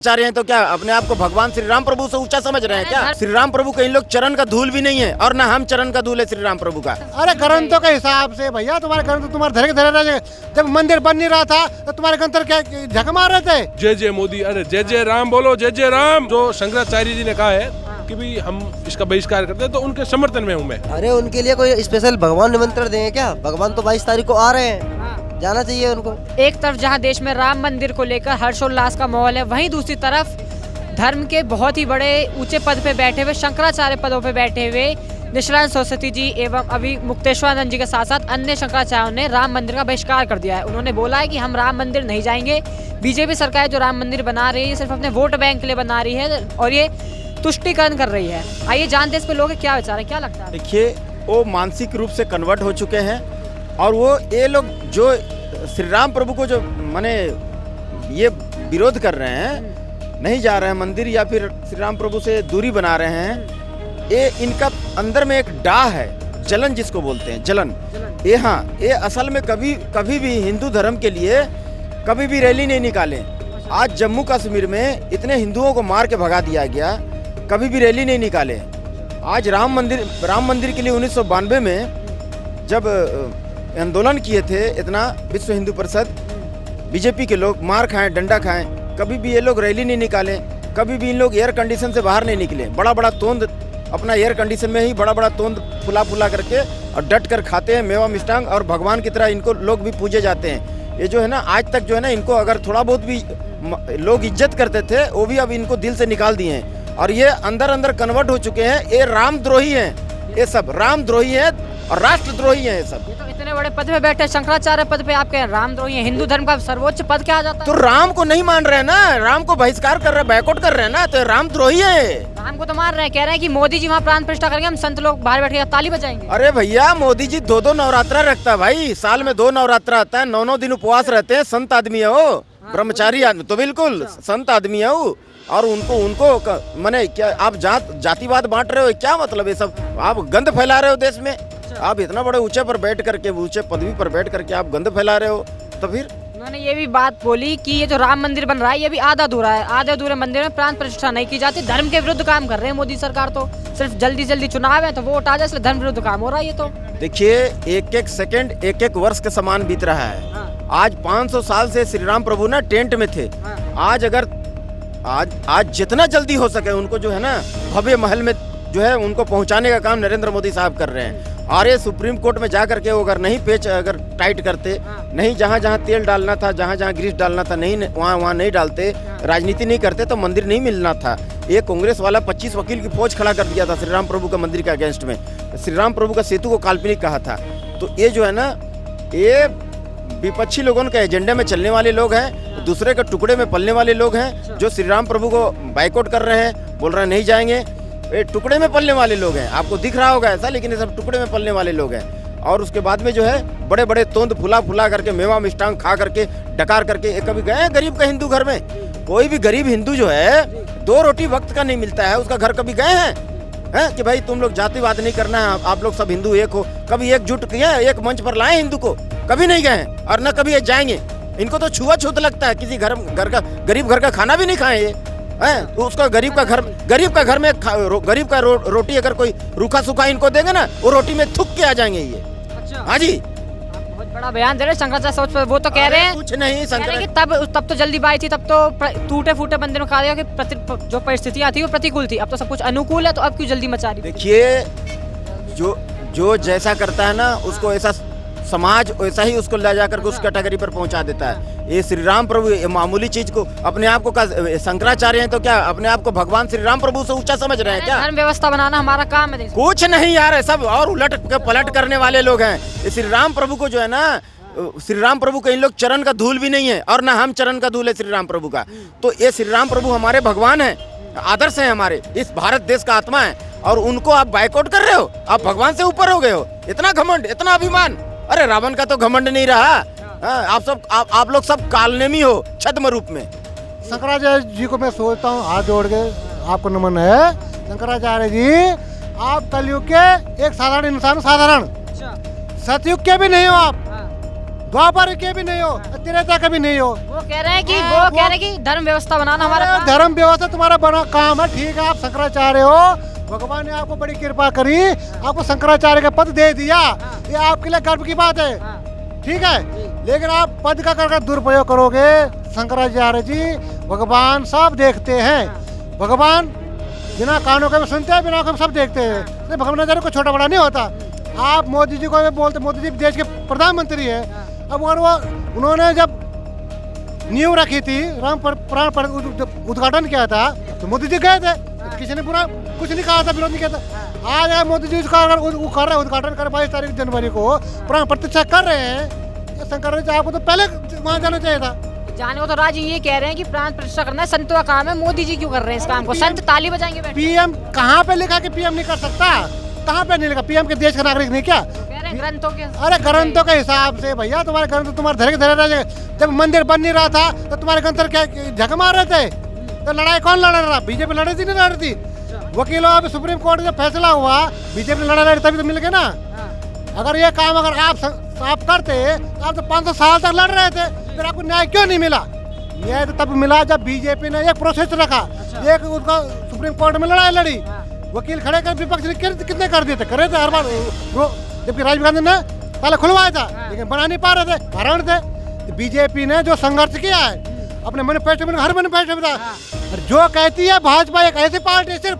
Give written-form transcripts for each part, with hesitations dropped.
चाह रहे हैं तो क्या अपने आप को भगवान श्री राम प्रभु से ऊंचा समझ रहे हैं क्या? श्री राम प्रभु कहीं लोग चरण का धूल भी नहीं है और ना हम चरण का धूल है श्री राम प्रभु का। अरे ग्रंथों के हिसाब से भैया तुम्हारे ग्रंथ तुम्हारे धरे के धरे रह जाएंगे। जब मंदिर बन नहीं रहा था तो तुम्हारे ग्रंथ क्या झक मार रहे थे। जय जय मोदी, अरे जय जय राम बोलो, जय जय राम। जो शंकराचार्य जी ने कहा है कि भी हम इसका बहिष्कार करते हैं तो उनके समर्थन में हूँ मैं। अरे उनके लिए कोई स्पेशल भगवान निमंत्रण देंगे क्या? भगवान तो 22 तारीख को आ रहे हैं, जाना चाहिए उनको। एक तरफ जहां देश में राम मंदिर को लेकर हर्षोल्लास का माहौल है, वहीं दूसरी तरफ धर्म के बहुत ही बड़े ऊंचे पद पे बैठे हुए, शंकराचार्य पदों पे बैठे हुए निशिकांत सरस्वती जी एवं अभी मुक्तेश्वरानंद जी के साथ साथ अन्य शंकराचार्यों ने राम मंदिर का बहिष्कार कर दिया है। उन्होंने बोला है कि हम राम मंदिर नहीं जाएंगे। बीजेपी सरकार जो राम मंदिर बना रही है ये सिर्फ अपने वोट बैंक के लिए बना रही है और ये तुष्टिकरण कर रही है। आइए जानते हैं इस पे लोगों के क्या विचार है, क्या लगता है? देखिए, वो मानसिक रूप से कन्वर्ट हो चुके हैं और वो ये लोग जो श्री राम प्रभु को जो माने ये विरोध कर रहे हैं, नहीं जा रहे हैं मंदिर या फिर श्री राम प्रभु से दूरी बना रहे हैं, ये इनका अंदर में एक डाह है, जलन जिसको बोलते हैं, जलन। ये हाँ, ये असल में कभी भी हिंदू धर्म के लिए कभी भी रैली नहीं निकाले। आज जम्मू कश्मीर में इतने हिंदुओं को मार के भगा दिया गया, कभी भी रैली नहीं निकाले। आज राम मंदिर के लिए 1992 में जब आंदोलन किए थे इतना विश्व हिंदू परिषद, बीजेपी के लोग मार खाएं, डंडा खाएं, कभी भी ये लोग रैली नहीं निकाले, कभी भी इन लोग एयर कंडीशन से बाहर नहीं निकले। बड़ा तोंद अपना एयर कंडीशन में ही बड़ा तोंद फुला करके और डट कर खाते हैं मेवा मिष्टांग, और भगवान की तरह इनको लोग भी पूजे जाते हैं। ये जो है ना, आज तक जो है ना, इनको अगर थोड़ा बहुत भी लोग इज्जत करते थे वो भी अब इनको दिल से निकाल दिए हैं और ये अंदर कन्वर्ट हो चुके हैं। ये रामद्रोही हैं, ये सब रामद्रोही हैं और राष्ट्रद्रोही हैं ये सब। ये तो इतने बड़े पद पे बैठे, शंकराचार्य पद पे आप कह रहे हैं रामद्रोही हैं। हिंदू धर्म का सर्वोच्च पद क्या आ जाता है? तो राम को नहीं मान रहे हैं ना, राम को बहिष्कार कर रहे हैं, बैकआउट कर रहे हैं ना, तो रामद्रोही है। राम को तो मार रहे हैं, कह रहे हैं कि मोदी जी वहाँ प्राण प्रतिष्ठा करेंगे, हम संत लोग बाहर बैठ के ताली बजाएंगे। अरे भैया, मोदी जी 2 नवरात्रा रखता है भाई, साल में 2 नवरात्रा आता है, 9 दिन उपवास रहते हैं। संत आदमी है वो, ब्रह्मचारी आदमी तो बिल्कुल संत आदमी है वो। और उनको माने क्या आप जातिवाद बांट रहे हो, क्या मतलब? ये सब आप गंद फैला रहे हो देश में। आप इतना बड़े ऊंचे पर बैठ करके, ऊंचे पदवी पर बैठ करके आप गंद फैला रहे हो, तो फिर उन्होंने ये भी बात बोली कि ये जो राम मंदिर बन रहा है ये भी आधा अधूरा है। आधे अधूरे मंदिर में प्राण प्रतिष्ठा नहीं की जाती। धर्म के विरुद्ध काम कर रहे हैं मोदी सरकार। तो सिर्फ जल्दी चुनाव है तो वोट आ जाए, इसलिए धर्म विरुद्ध काम हो रहा है ये। तो देखिए, एक सेकंड, एक वर्ष के समान बीत रहा है। आज 500 साल से श्री राम प्रभु ना टेंट में थे। आज जितना जल्दी हो सके उनको जो है ना भव्य महल में जो है उनको पहुंचाने का काम नरेंद्र मोदी साहब कर रहे हैं। और ये सुप्रीम कोर्ट में जा करके अगर नहीं पेच अगर टाइट करते, नहीं जहाँ तेल डालना था, जहाँ ग्रीस डालना था, नहीं वहाँ नहीं डालते, राजनीति नहीं करते तो मंदिर नहीं मिलना था। ये कांग्रेस वाला 25 वकील की फौज खड़ा कर दिया था श्री राम प्रभु का मंदिर के अगेंस्ट में। श्री राम प्रभु का सेतु को काल्पनिक कहा था। तो ये जो है ना, ये विपक्षी लोगों के एजेंडे में चलने वाले लोग हैं, दूसरे के टुकड़े में पलने वाले लोग हैं, जो श्री राम प्रभु को बाइकआउट कर रहे हैं, बोल रहे हैं नहीं जाएंगे। ये टुकड़े में पलने वाले लोग हैं, आपको दिख रहा होगा ऐसा, लेकिन ये सब टुकड़े में पलने वाले लोग हैं। और उसके बाद में जो है बड़े तोंद फुला करके मेवा मिष्टांग खा करके डकार करके। कभी गए हैं गरीब का हिंदू घर में? कोई भी गरीब हिंदू जो है 2 रोटी वक्त का नहीं मिलता है, उसका घर कभी गए हैं कि भाई तुम लोग जातिवाद नहीं करना है, आप लोग सब हिंदू एक हो? कभी एकजुट किए, एक मंच पर लाए हिंदू को? कभी नहीं गए हैं और न कभी ये जाएंगे। इनको तो छुआछूत लगता है, किसी घर का गरीब घर का खाना भी नहीं खाए ये हैं। तो उसका गरीब का घर में गरीब का रोटी अगर कोई रूखा सूखा इनको देंगे ना, वो रोटी में थूक के आ जाएंगे ये। अच्छा। हाँ जी, बहुत बड़ा बयान दे रहे हैं शंकराचार्य सोच पर। वो तो कह रहे हैं कुछ नहीं, तब तो जल्दीबाजी थी, तब तो टूटे फूटे मंदिर में कहा गया कि जो परिस्थितियां थी वो प्रतिकूल थी। अब तो सब कुछ अनुकूल है, तो अब क्यों जल्दी मचा रही? देखिए, जो जैसा करता है ना उसको ऐसा समाज वैसा ही उसको ले जाकर के उस कैटेगरी पर पहुंचा देता है। ये श्री राम प्रभु ये मामूली चीज को अपने आप को शंकराचार्य हैं तो क्या अपने आप को भगवान श्री राम प्रभु से ऊंचा समझ रहे हैं क्या? धर्म व्यवस्था बनाना हमारा काम है। कुछ नहीं यार, है सब और उलट पलट करने वाले लोग हैं। ये श्री राम प्रभु को जो है ना, श्री राम प्रभु कहीं लोग चरण का धूल भी नहीं है और ना हम चरण का धूल है श्री राम प्रभु का। तो ये श्री राम प्रभु हमारे भगवान है, आदर्श है, हमारे इस भारत देश का आत्मा है, और उनको आप बाइकआउट कर रहे हो। आप भगवान से ऊपर हो गए हो। इतना घमंड, इतना अभिमान। अरे रावण का तो घमंड नहीं रहा। आप लोग सब कालनेमी हो छद्म रूप में। शंकराचार्य जी को मैं सोचता हूँ, हाथ जोड़ के आपको नमन है। शंकराचार्य जी, आप कलयुग के एक साधारण इंसान, साधारण सतयुग के भी नहीं हो आप। द्वापर के भी नहीं हो, त्रेता का भी नहीं हो। वो कह रहे हैं कि वो कह रहे हैं कि धर्म व्यवस्था बनाना हमारा काम। धर्म व्यवस्था तुम्हारा बना काम है, ठीक है। आप शंकराचार्य हो, भगवान ने आपको बड़ी कृपा करी, आपको शंकराचार्य का पद दे दिया, ये आपके लिए गर्व की बात है, ठीक है। लेकिन आप पद का कर दुरुपयोग करोगे, शंकराचार्य जी भगवान सब देखते हैं। भगवान बिना कानों के भी सुनते हैं, बिना आंखों के सब देखते हैं। भगवान को छोटा बड़ा नहीं होता। आप मोदी जी को बोलते, मोदी जी देश के प्रधानमंत्री है। अब अगर वो उन्होंने जब नींव रखी थी, राम प्राण उद्घाटन किया था, तो मोदी जी गए थे, किसी ने पूरा कुछ नहीं कहा था, विरोध नहीं किया था। आज है मोदी जी उसका अगर कर रहे उद्घाटन कर 22 तारीख जनवरी को प्राण प्रतिष्ठा कर रहे हैं, शंकर जी आपको तो पहले वहाँ जाना चाहिए था। जाने को तो राज ये कह रहे हैं कि प्राण प्रतिष्ठा करना है संतों का काम है, मोदी जी क्यों कर रहे हैं इस काम को? संत ताली बजाएंगे बैठे। पीएम कहाँ पे लिखा कि पीएम नहीं कर सकता? कहाँ पे नहीं लिखा? पीएम के देश का नागरिक नहीं क्या? कह रहे हैं ग्रंथों के। अरे ग्रंथों के हिसाब से भैया, तुम्हारे ग्रंथ तुम्हारे धरे के धरे रह जाएंगे। जब मंदिर बन नहीं रहा था तो तुम्हारे ग्रंथ क्या झक मार रहे थे? तो लड़ाई कौन लड़ रहा? बीजेपी लड़ी थी, नहीं लड़ रही थी? वकीलों अब सुप्रीम कोर्ट में फैसला हुआ, बीजेपी लड़ा लड़ी तभी तो मिल गए ना। अगर ये काम अगर आप करते तो आप तो 500 साल तक लड़ रहे थे, फिर आपको न्याय क्यों नहीं मिला? न्याय तो तब मिला जब बीजेपी ने एक प्रोसेस रखा, एक उसका सुप्रीम कोर्ट में लड़ाई लड़ी, वकील खड़े कर विपक्ष ने कितने कर दिए थे, करे थे हर बार। जबकि राजीव गांधी ने पहले खुलवाया था, लेकिन बना नहीं पा रहे थे, कारण थे। तो बीजेपी ने जो संघर्ष किया है अपने मैनिफेस्टो में, हर मैनिफेस्टो में था, जो कहती है भाजपा एक ऐसी पार्टी सिर्फ,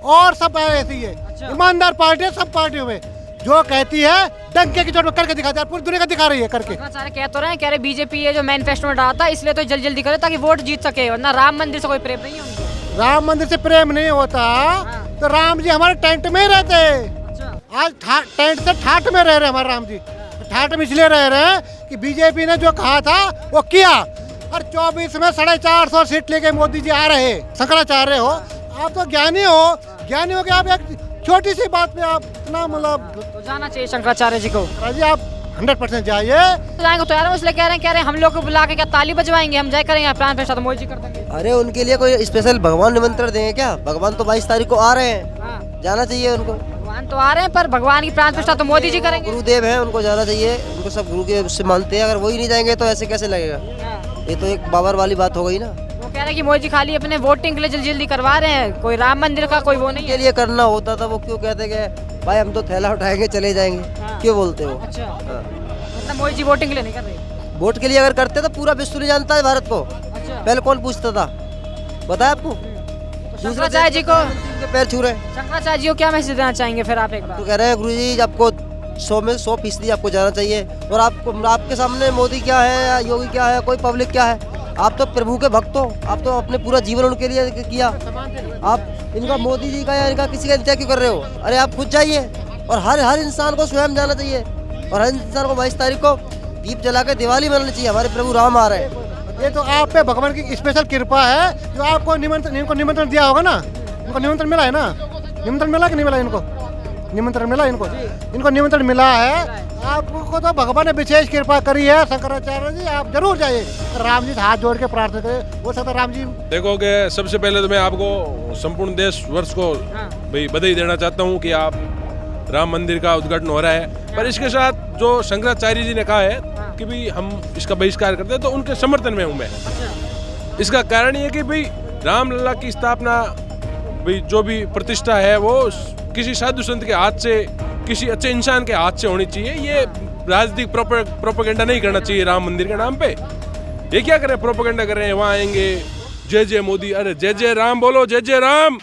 और सब ऐसी है, ईमानदार पार्टी है सब पार्टियों में, जो कहती है डंके की चोट में करके दिखाती है, पूरी दुनिया का दिखा रही है करके। सारे कह तो रहे हैं, कह रहे बीजेपी ये जो मैनिफेस्टो में डाला था इसलिए तो जल्दी जल्दी करे ताकि वोट जीत सके, वरना राम मंदिर से कोई प्रेम नहीं है उनको। राम मंदिर से प्रेम नहीं होता तो राम जी हमारे टेंट में ही रहते। आज टेंट से ठाट में रह रहे हमारे राम जी। ठाट में इसलिए रह रहे हैं कि बीजेपी ने जो कहा था वो किया, और 24 में 450 सीट लेके मोदी जी आ रहे। शंकराचार्य हो, आप तो ज्ञानी हो कि आप एक छोटी सी बात पे आप इतना मतलब तो जाना चाहिए शंकराचार्य जी को। जी आप 100% जाइए। जाएंगे तो यार इसलिए कह रहे हैं हम लोग को बुला के क्या ताली बजवाएंगे, हम जाए करेंगे प्राण प्रतिष्ठा तो मोदी जी कर देंगे। अरे उनके लिए कोई स्पेशल भगवान निमंत्रण देंगे क्या? भगवान तो 22 तारीख को आ रहे हैं, जाना चाहिए उनको। भगवान तो आ रहे हैं पर भगवान की प्राण प्रतिष्ठा तो मोदी जी करेंगे। गुरुदेव है, उनको जाना चाहिए, उनको सब गुरु के उससे मानते हैं। अगर वही नहीं जाएंगे तो ऐसे कैसे लगेगा? ये तो एक बाबर वाली बात हो गई ना। वो कह रहे हैं कि मोदी जी खाली अपने वोटिंग के लिए जल्दी जल्दी करवा रहे हैं, कोई राम मंदिर का कोई वो नहीं के है। लिए करना होता था वो क्यों कहते कि भाई हम तो थैला उठाएंगे चले जाएंगे, क्यों बोलते हो? अच्छा, मतलब मोदी जी वोटिंग के लिए नहीं कर रहे। वोट के लिए अगर करते तो पूरा विश्व नहीं जानता है भारत को। अच्छा, पहले कौन पूछता था, बताया आपको? शंकराचार्य जी को पैर छू रहे हैं। शंकराचार्य जी को क्या मैसेज देना चाहेंगे फिर आप एक बार? तो कह रहे हैं गुरु जी आपको 100 में 100% आपको जाना चाहिए। और आपको आपके सामने मोदी क्या है या योगी क्या है, कोई पब्लिक क्या है? आप तो प्रभु के भक्त हो, आप तो अपने पूरा जीवन उनके लिए किया। आप इनका मोदी जी का या इनका किसी का इंतजार क्यों कर रहे हो? अरे आप खुद जाइए, और हर इंसान को स्वयं जाना चाहिए, और हर इंसान को 22 तारीख को दीप जला के दिवाली मनानी चाहिए। हमारे प्रभु राम आ रहे हैं। ये तो आप पे भगवान की स्पेशल कृपा है जो आपको निमंत्रण दिया होगा ना। इनको निमंत्रण मिला है ना? निमंत्रण मिला कि नहीं मिला? इनको निमंत्रण मिला, इनको निमंत्रण मिला है। आपको तो भगवान ने विशेष कृपा करी है। शंकराचार्य जी आप जरूर जाइए, राम जी से हाथ जोड़ के प्रार्थना करें, हो सकता है राम जी। देखो कि सबसे पहले तो मैं आपको संपूर्ण देश वर्ष को भाई बधाई देना चाहता हूँ कि आप राम मंदिर का उद्घाटन हो रहा है, पर इसके साथ जो शंकराचार्य जी ने कहा है कि भाई हम इसका बहिष्कार करते हैं, तो उनके समर्थन में हूँ मैं। इसका कारण ये कि भाई रामलला की स्थापना, भाई जो भी प्रतिष्ठा है वो किसी साधु संत के हाथ से, किसी अच्छे इंसान के हाथ से होनी चाहिए। ये राजनीतिक प्रोपेगेंडा नहीं करना चाहिए राम मंदिर के नाम पे। ये क्या कर रहे हैं, प्रोपेगेंडा कर रहे हैं, वहाँ आएंगे जय जय मोदी, अरे जय जय राम बोलो, जय जय राम।